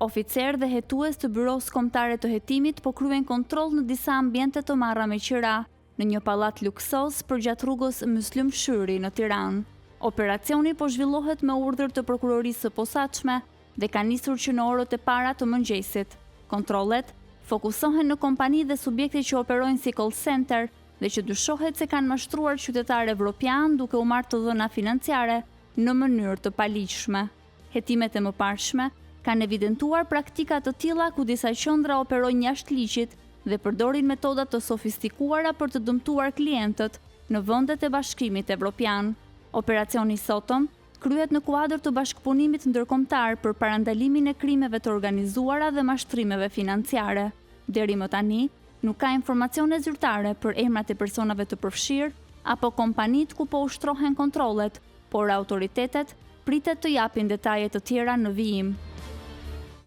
oficer dhe hetues të Byros Kombëtare të Hetimit po kryen kontroll në disa ambiente të marra me qira në një pallat luksoz përgjatë rrugës Myslim Shyri në Tiranë. Operacioni po zhvillohet me urdhër të prokurorisë së posaçme dhe ka nisur që në orët e para të mëngjesit. Kontrollet fokusohen në kompani dhe subjekte që operojnë si call center dhe që dyshohet se kanë mashtruar qytetarë evropian duke u marrë të dhëna financiare në mënyrë të paligjshme. Hetimet e mëparshme kanë evidentuar praktika të tilla ku disa qendra operojnë jashtë ligjit dhe përdorin metoda të sofistikuara për të dëmtuar klientët në vendet e Bashkimit Evropian. Operacioni sotëm kryhet në kuadër të bashkëpunimit ndërkombëtar për parandalimin e krimeve të organizuara dhe mashtrimeve financiare. Deri më tani, nuk ka informacione zyrtare për emrat e personave të përfshirë apo kompanitë ku po ushtrohen kontrollet, por autoritetet pritet të japin detaje të tjera në vijim.